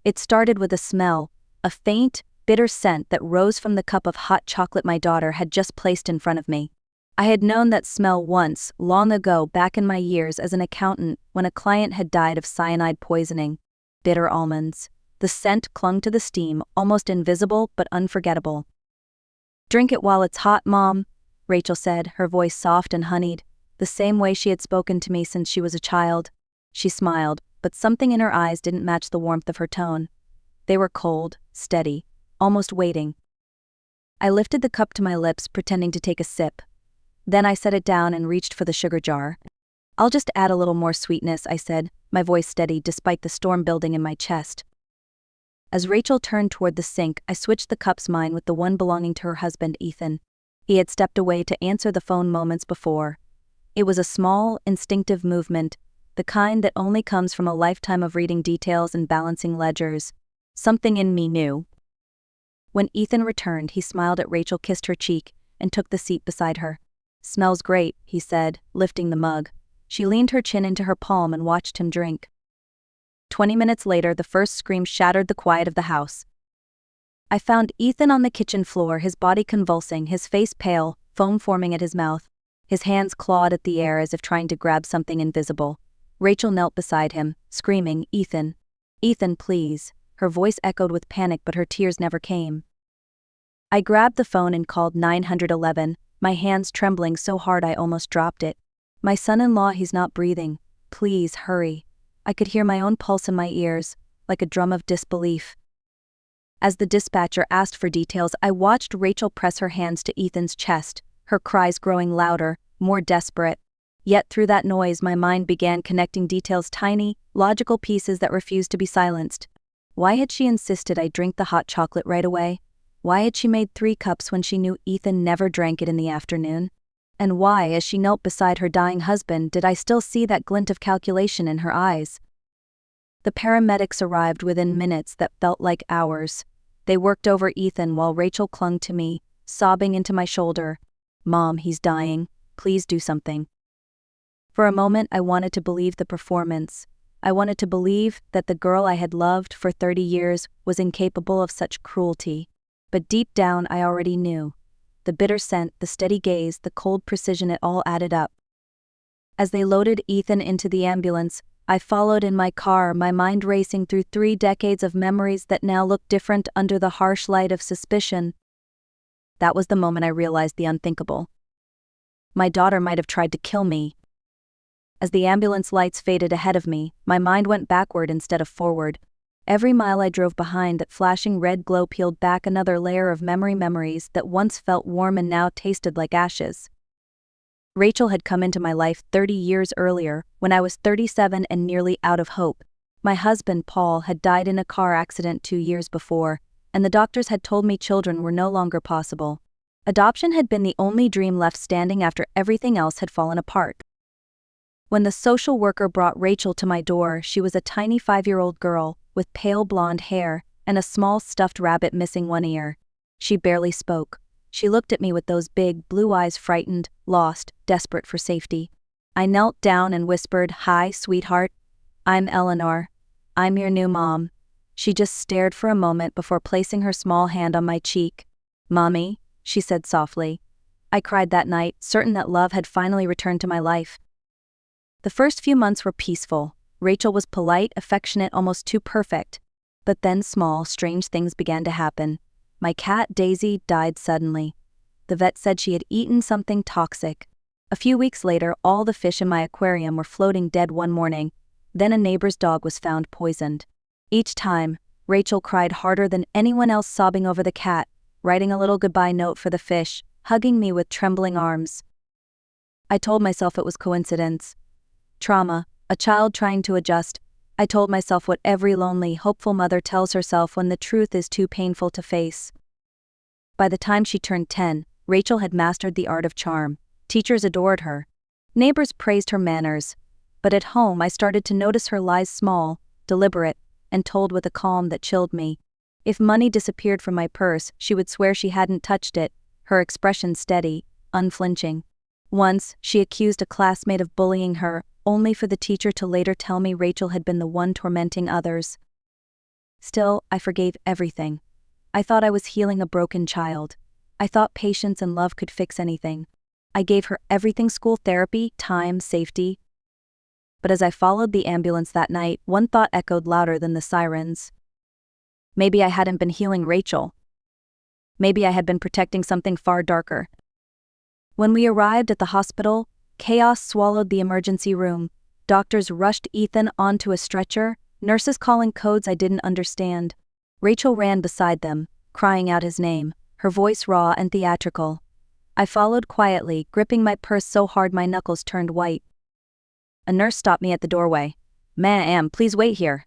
It started with a smell, a faint, bitter scent that rose from the cup of hot chocolate my daughter had just placed in front of me. I had known that smell once, long ago, back in my years as an accountant when a client had died of cyanide poisoning. Bitter almonds. The scent clung to the steam, almost invisible but unforgettable. "Drink it while it's hot, Mom," Rachel said, her voice soft and honeyed, the same way she had spoken to me since she was a child. She smiled, but something in her eyes didn't match the warmth of her tone. They were cold, steady, almost waiting. I lifted the cup to my lips, pretending to take a sip. Then I set it down and reached for the sugar jar. "I'll just add a little more sweetness," I said, my voice steady despite the storm building in my chest. As Rachel turned toward the sink, I switched the cups, mine with the one belonging to her husband, Ethan. He had stepped away to answer the phone moments before. It was a small, instinctive movement, the kind that only comes from a lifetime of reading details and balancing ledgers. Something in me knew. When Ethan returned, he smiled at Rachel, kissed her cheek, and took the seat beside her. "Smells great," he said, lifting the mug. She leaned her chin into her palm and watched him drink. 20 minutes later, the first scream shattered the quiet of the house. I found Ethan on the kitchen floor, his body convulsing, his face pale, foam forming at his mouth. His hands clawed at the air as if trying to grab something invisible. Rachel knelt beside him, screaming, "Ethan! Ethan, please!" Her voice echoed with panic, but her tears never came. I grabbed the phone and called 911, my hands trembling so hard I almost dropped it. "My son-in-law, he's not breathing. Please, hurry." I could hear my own pulse in my ears, like a drum of disbelief. As the dispatcher asked for details, I watched Rachel press her hands to Ethan's chest, her cries growing louder, more desperate. Yet through that noise my mind began connecting details, tiny, logical pieces that refused to be silenced. Why had she insisted I drink the hot chocolate right away? Why had she made 3 cups when she knew Ethan never drank it in the afternoon? And why, as she knelt beside her dying husband, did I still see that glint of calculation in her eyes? The paramedics arrived within minutes that felt like hours. They worked over Ethan while Rachel clung to me, sobbing into my shoulder. "Mom, he's dying. Please do something." For a moment I wanted to believe the performance. I wanted to believe that the girl I had loved for 30 years was incapable of such cruelty. But deep down I already knew. The bitter scent, the steady gaze, the cold precision, it all added up. As they loaded Ethan into the ambulance, I followed in my car, my mind racing through 3 decades of memories that now looked different under the harsh light of suspicion. That was the moment I realized the unthinkable. My daughter might have tried to kill me. As the ambulance lights faded ahead of me, my mind went backward instead of forward. Every mile I drove behind, that flashing red glow peeled back another layer of memories that once felt warm and now tasted like ashes. Rachel had come into my life 30 years earlier, when I was 37 and nearly out of hope. My husband, Paul, had died in a car accident 2 years before, and the doctors had told me children were no longer possible. Adoption had been the only dream left standing after everything else had fallen apart. When the social worker brought Rachel to my door, she was a tiny 5-year-old girl, with pale blonde hair, and a small stuffed rabbit missing one ear. She barely spoke. She looked at me with those big, blue eyes, frightened, lost, desperate for safety. I knelt down and whispered, "Hi, sweetheart. I'm Eleanor. I'm your new mom." She just stared for a moment before placing her small hand on my cheek. "Mommy," she said softly. I cried that night, certain that love had finally returned to my life. The first few months were peaceful. Rachel was polite, affectionate, almost too perfect. But then small, strange things began to happen. My cat, Daisy, died suddenly. The vet said she had eaten something toxic. A few weeks later, all the fish in my aquarium were floating dead one morning. Then a neighbor's dog was found poisoned. Each time, Rachel cried harder than anyone else, sobbing over the cat, writing a little goodbye note for the fish, hugging me with trembling arms. I told myself it was coincidence. Trauma, a child trying to adjust. I told myself what every lonely, hopeful mother tells herself when the truth is too painful to face. By the time she turned 10, Rachel had mastered the art of charm. Teachers adored her. Neighbors praised her manners. But at home I started to notice her lies, small, deliberate, and told with a calm that chilled me. If money disappeared from my purse, she would swear she hadn't touched it, her expression steady, unflinching. Once, she accused a classmate of bullying her, only for the teacher to later tell me Rachel had been the one tormenting others. Still, I forgave everything. I thought I was healing a broken child. I thought patience and love could fix anything. I gave her everything: school, therapy, time, safety. But as I followed the ambulance that night, one thought echoed louder than the sirens. Maybe I hadn't been healing Rachel. Maybe I had been protecting something far darker. When we arrived at the hospital, chaos swallowed the emergency room. Doctors rushed Ethan onto a stretcher, nurses calling codes I didn't understand. Rachel ran beside them, crying out his name, her voice raw and theatrical. I followed quietly, gripping my purse so hard my knuckles turned white. A nurse stopped me at the doorway. "Ma'am, please wait here."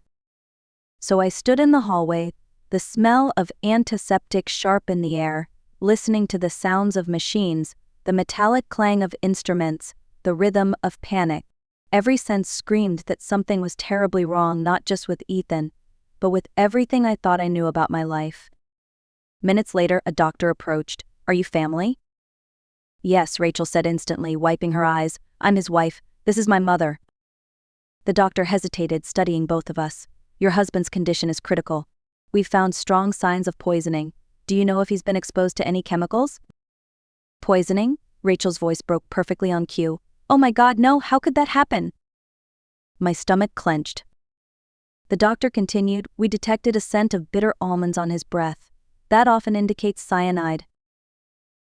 So I stood in the hallway, the smell of antiseptic sharp in the air, listening to the sounds of machines, the metallic clang of instruments, the rhythm of panic. Every sense screamed that something was terribly wrong, not just with Ethan, but with everything I thought I knew about my life. Minutes later, a doctor approached. "Are you family?" "Yes," Rachel said instantly, wiping her eyes. "I'm his wife. This is my mother." The doctor hesitated, studying both of us. "Your husband's condition is critical. We've found strong signs of poisoning. Do you know if he's been exposed to any chemicals?" "Poisoning?" Rachel's voice broke perfectly on cue. "Oh my God, no, how could that happen?" My stomach clenched. The doctor continued, "We detected a scent of bitter almonds on his breath. That often indicates cyanide."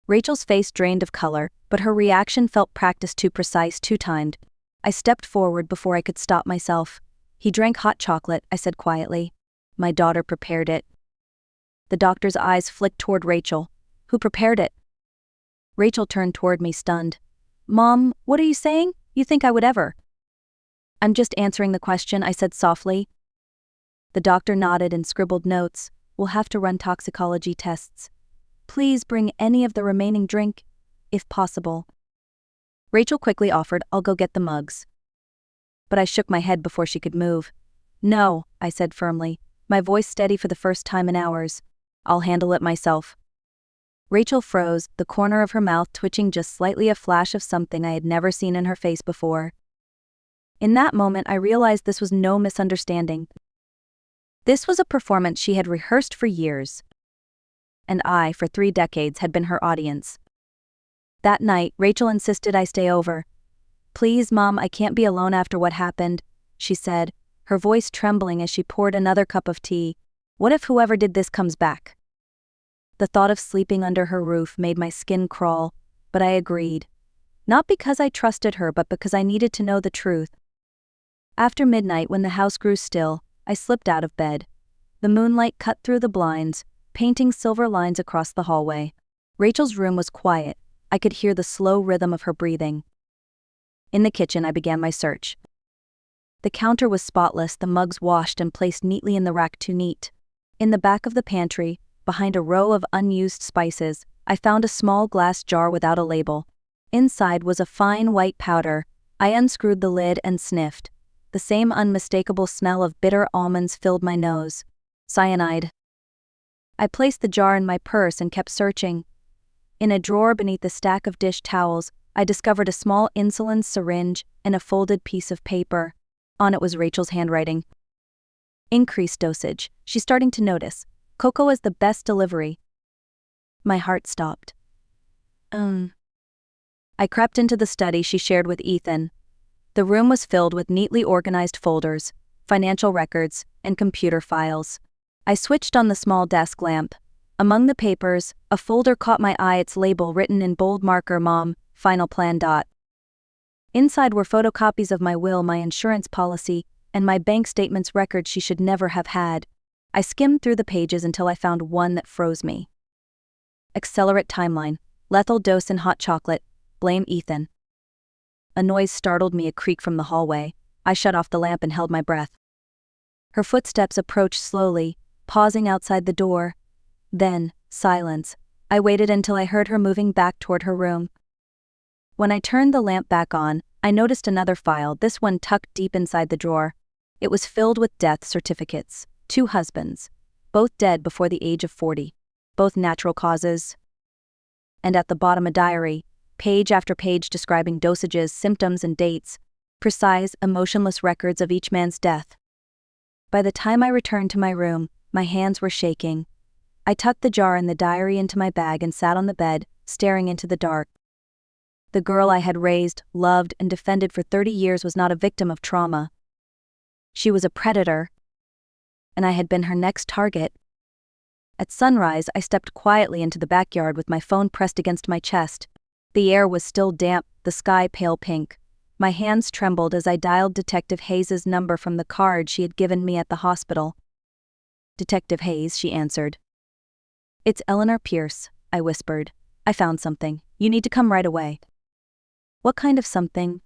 Rachel's face drained of color, but her reaction felt practiced, too precise, too timed. I stepped forward before I could stop myself. "He drank hot chocolate," I said quietly. "My daughter prepared it." The doctor's eyes flicked toward Rachel. "Who prepared it?" Rachel turned toward me, stunned. "Mom, what are you saying? You think I would ever?" "I'm just answering the question," I said softly. The doctor nodded and scribbled notes. "We'll have to run toxicology tests. Please bring any of the remaining drink, if possible." Rachel quickly offered, "I'll go get the mugs." But I shook my head before she could move. "No," I said firmly, my voice steady for the first time in hours. "I'll handle it myself." Rachel froze, the corner of her mouth twitching just slightly, a flash of something I had never seen in her face before. In that moment, I realized this was no misunderstanding. This was a performance she had rehearsed for years. And I, for 3 decades, had been her audience. That night, Rachel insisted I stay over. "Please, Mom, I can't be alone after what happened," she said, her voice trembling as she poured another cup of tea. "What if whoever did this comes back?" The thought of sleeping under her roof made my skin crawl, but I agreed. Not because I trusted her, but because I needed to know the truth. After midnight, when the house grew still, I slipped out of bed. The moonlight cut through the blinds, painting silver lines across the hallway. Rachel's room was quiet. I could hear the slow rhythm of her breathing. In the kitchen, I began my search. The counter was spotless, the mugs washed and placed neatly in the rack, too neat. In the back of the pantry, behind a row of unused spices, I found a small glass jar without a label. Inside was a fine white powder. I unscrewed the lid and sniffed. The same unmistakable smell of bitter almonds filled my nose. Cyanide. I placed the jar in my purse and kept searching. In a drawer beneath the stack of dish towels, I discovered a small insulin syringe and a folded piece of paper. On it was Rachel's handwriting. "Increased dosage. She's starting to notice. Cocoa is the best delivery." My heart stopped. I crept into the study she shared with Ethan. The room was filled with neatly organized folders, financial records, and computer files. I switched on the small desk lamp. Among the papers, a folder caught my eye, its label written in bold marker, "Mom, final plan." Inside were photocopies of my will, my insurance policy, and my bank statements, records she should never have had. I skimmed through the pages until I found one that froze me. Accelerate timeline. Lethal dose in hot chocolate. Blame Ethan. A noise startled me, a creak from the hallway. I shut off the lamp and held my breath. Her footsteps approached slowly, pausing outside the door. Then, silence. I waited until I heard her moving back toward her room. When I turned the lamp back on, I noticed another file, this one tucked deep inside the drawer. It was filled with death certificates. 2 husbands, both dead before the age of 40, both natural causes. And at the bottom, a diary, page after page describing dosages, symptoms, and dates, precise, emotionless records of each man's death. By the time I returned to my room, My hands were shaking. I tucked the jar and the diary into my bag and sat on the bed, staring into the dark. The girl I had raised, loved, and defended for 30 years was not a victim of trauma. She was a predator, and I had been her next target. At sunrise, I stepped quietly into the backyard with my phone pressed against my chest. The air was still damp, the sky pale pink. My hands trembled as I dialed Detective Hayes' number from the card she had given me at the hospital. "Detective Hayes," she answered. "It's Eleanor Pierce," I whispered. "I found something. You need to come right away." "What kind of something?"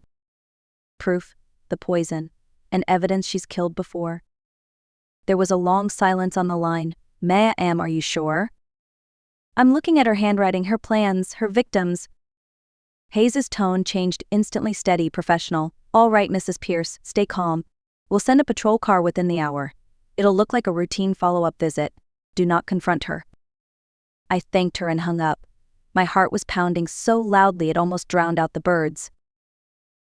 "Proof. The poison. And evidence she's killed before." There was a long silence on the line. "Ma'am, are you sure?" "I'm looking at her handwriting, her plans, her victims." Hayes' tone changed instantly, steady, professional. "All right, Mrs. Pierce, stay calm. We'll send a patrol car within the hour. It'll look like a routine follow-up visit. Do not confront her." I thanked her and hung up. My heart was pounding so loudly it almost drowned out the birds.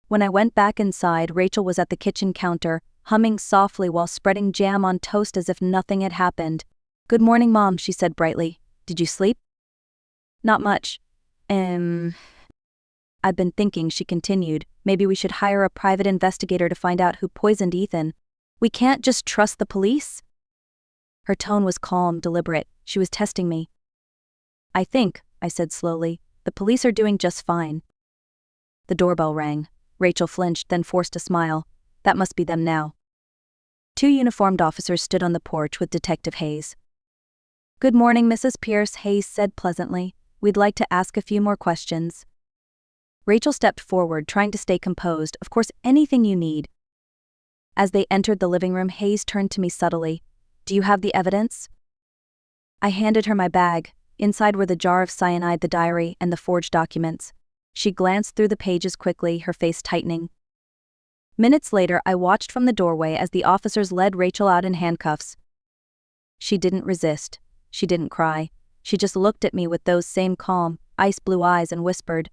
When I went back inside, Rachel was at the kitchen counter, humming softly while spreading jam on toast as if nothing had happened. "Good morning, Mom," she said brightly. "Did you sleep?" "Not much. I've been thinking," she continued, "maybe we should hire a private investigator to find out who poisoned Ethan. We can't just trust the police." Her tone was calm, deliberate. She was testing me. "I think," I said slowly, "the police are doing just fine." The doorbell rang. Rachel flinched, then forced a smile. That must be them now. 2 uniformed officers stood on the porch with Detective Hayes. "Good morning, Mrs. Pierce," Hayes said pleasantly. "We'd like to ask a few more questions." Rachel stepped forward, trying to stay composed. "Of course, anything you need." As they entered the living room, Hayes turned to me subtly. "Do you have the evidence?" I handed her my bag. Inside were the jar of cyanide, the diary, and the forged documents. She glanced through the pages quickly, her face tightening. Minutes later, I watched from the doorway as the officers led Rachel out in handcuffs. She didn't resist. She didn't cry. She just looked at me with those same calm, ice-blue eyes and whispered,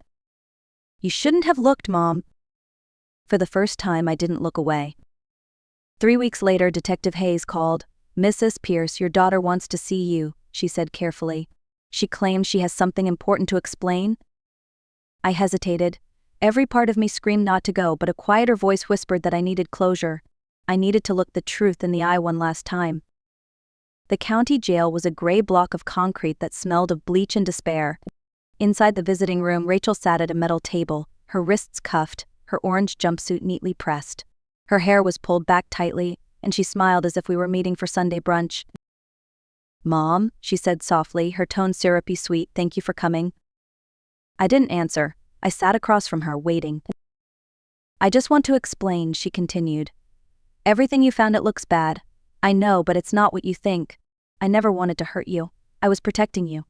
"You shouldn't have looked, Mom." For the first time, I didn't look away. 3 weeks later, Detective Hayes called. "Mrs. Pierce, your daughter wants to see you," she said carefully. "She claims she has something important to explain." I hesitated. Every part of me screamed not to go, but a quieter voice whispered that I needed closure. I needed to look the truth in the eye one last time. The county jail was a gray block of concrete that smelled of bleach and despair. Inside the visiting room, Rachel sat at a metal table, her wrists cuffed, her orange jumpsuit neatly pressed. Her hair was pulled back tightly, and she smiled as if we were meeting for Sunday brunch. "Mom," she said softly, her tone syrupy sweet, "thank you for coming." I didn't answer. I sat across from her, waiting. "I just want to explain," she continued. "Everything you found, it looks bad. I know, but it's not what you think. I never wanted to hurt you. I was protecting you."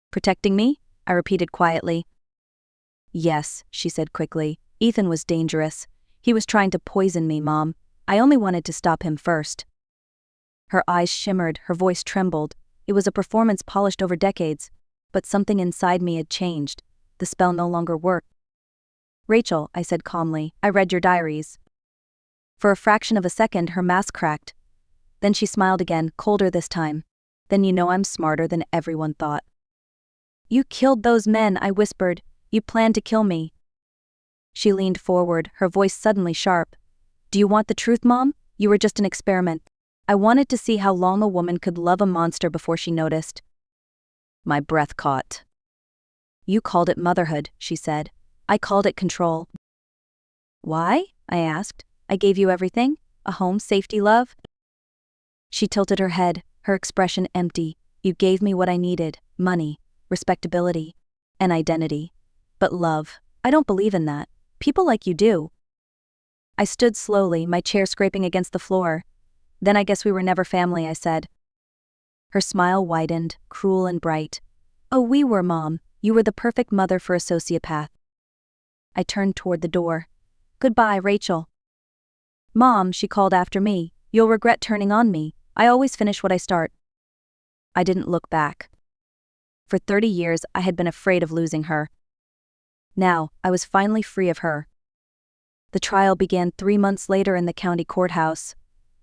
"Protecting me?" I repeated quietly. "Yes," she said quickly. "Ethan was dangerous. He was trying to poison me, Mom. I only wanted to stop him first." Her eyes shimmered, her voice trembled. It was a performance polished over decades, but something inside me had changed. The spell no longer worked. "Rachel," I said calmly, "I read your diaries." For a fraction of a second, her mask cracked. Then she smiled again, colder this time. "Then you know I'm smarter than everyone thought." "You killed those men," I whispered. "You planned to kill me." She leaned forward, her voice suddenly sharp. "Do you want the truth, Mom? You were just an experiment. I wanted to see how long a woman could love a monster before she noticed." My breath caught. "You called it motherhood," she said. "I called it control." "Why?" I asked. "I gave you everything? A home, safety, love?" She tilted her head, her expression empty. "You gave me what I needed: money, respectability, and identity. But love, I don't believe in that. People like you do." I stood slowly, my chair scraping against the floor. "Then I guess we were never family," I said. Her smile widened, cruel and bright. "Oh, we were, Mom. You were the perfect mother for a sociopath." I turned toward the door. "Goodbye, Rachel." "Mom," she called after me, "you'll regret turning on me. I always finish what I start." I didn't look back. For 30 years, I had been afraid of losing her. Now, I was finally free of her. The trial began 3 months later in the county courthouse.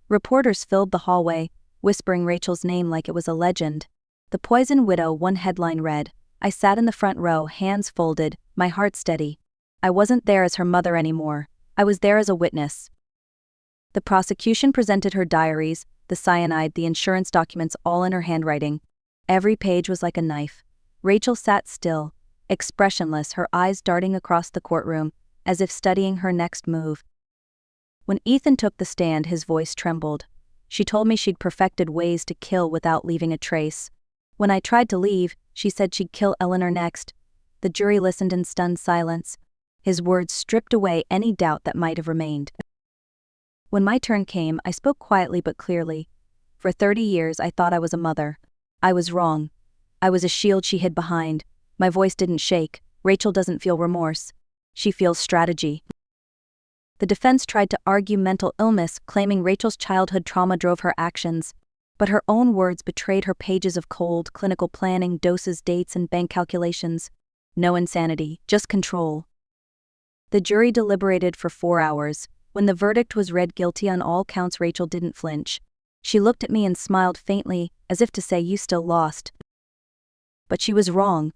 Reporters filled the hallway. whispering Rachel's name like it was a legend. The Poison Widow, one headline read. I sat in the front row, hands folded, my heart steady. I wasn't there as her mother anymore. I was there as a witness. The prosecution presented her diaries, the cyanide, the insurance documents, all in her handwriting. Every page was like a knife. Rachel sat still, expressionless, her eyes darting across the courtroom, as if studying her next move. When Ethan took the stand, his voice trembled. She told me she'd perfected ways to kill without leaving a trace. When I tried to leave, she said she'd kill Eleanor next. The jury listened in stunned silence. His words stripped away any doubt that might have remained. When my turn came, I spoke quietly but clearly. For 30 years, I thought I was a mother. I was wrong. I was a shield she hid behind. My voice didn't shake. Rachel doesn't feel remorse. She feels strategy. The defense tried to argue mental illness, claiming Rachel's childhood trauma drove her actions. But her own words betrayed her pages of cold, clinical planning, doses, dates, and bank calculations. No insanity, just control. The jury deliberated for 4 hours. When the verdict was read guilty on all counts, Rachel didn't flinch. She looked at me and smiled faintly, as if to say, "You still lost." But she was wrong.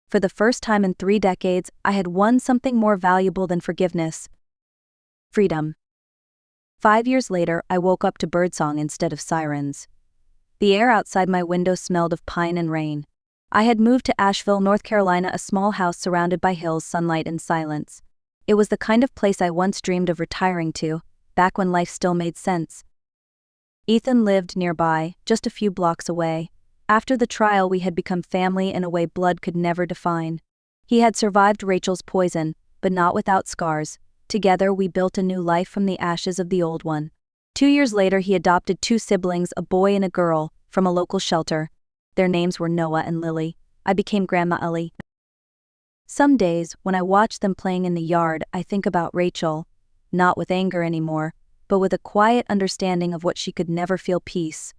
For the first time in 3 decades, I had won something more valuable than forgiveness. Freedom. 5 years later, I woke up to birdsong instead of sirens. The air outside my window smelled of pine and rain. I had moved to Asheville, North Carolina, a small house surrounded by hills, sunlight, and silence. It was the kind of place I once dreamed of retiring to, back when life still made sense. Ethan lived nearby, just a few blocks away. After the trial, we had become family in a way blood could never define. He had survived Rachel's poison, but not without scars. Together, we built a new life from the ashes of the old one. 2 years later, he adopted 2 siblings, a boy and a girl, from a local shelter. Their names were Noah and Lily. I became Grandma Ellie. Some days, when I watch them playing in the yard, I think about Rachel, not with anger anymore, but with a quiet understanding of what she could never feel: peace.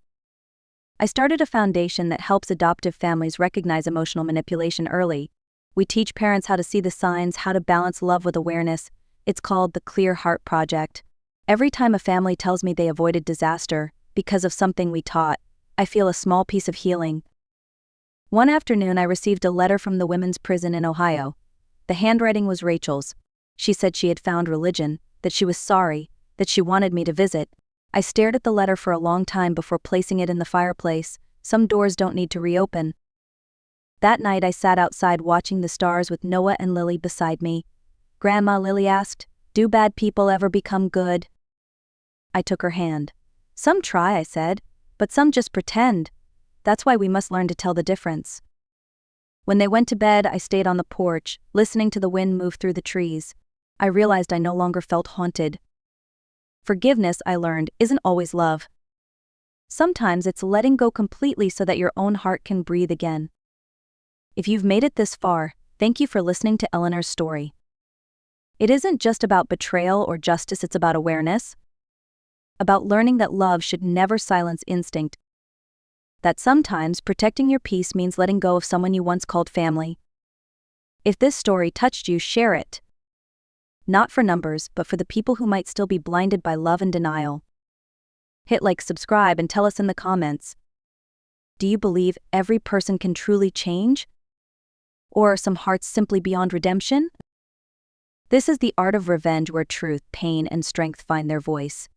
I started a foundation that helps adoptive families recognize emotional manipulation early. We teach parents how to see the signs, how to balance love with awareness. It's called the Clear Heart Project. Every time a family tells me they avoided disaster because of something we taught, I feel a small piece of healing. One afternoon, I received a letter from the women's prison in Ohio. The handwriting was Rachel's. She said she had found religion, that she was sorry, that she wanted me to visit. I stared at the letter for a long time before placing it in the fireplace. Some doors don't need to reopen. That night, I sat outside watching the stars with Noah and Lily beside me. "Grandma," Lily asked, "do bad people ever become good?" I took her hand. "Some try," I said, "but some just pretend. That's why we must learn to tell the difference." When they went to bed, I stayed on the porch, listening to the wind move through the trees. I realized I no longer felt haunted. Forgiveness, I learned, isn't always love. Sometimes it's letting go completely so that your own heart can breathe again. If you've made it this far, thank you for listening to Eleanor's story. It isn't just about betrayal or justice, it's about awareness. About learning that love should never silence instinct. That sometimes protecting your peace means letting go of someone you once called family. If this story touched you, share it. Not for numbers, but for the people who might still be blinded by love and denial. Hit like, subscribe, and tell us in the comments. Do you believe every person can truly change? Or are some hearts simply beyond redemption? This is The Art of Revenge, where truth, pain, and strength find their voice.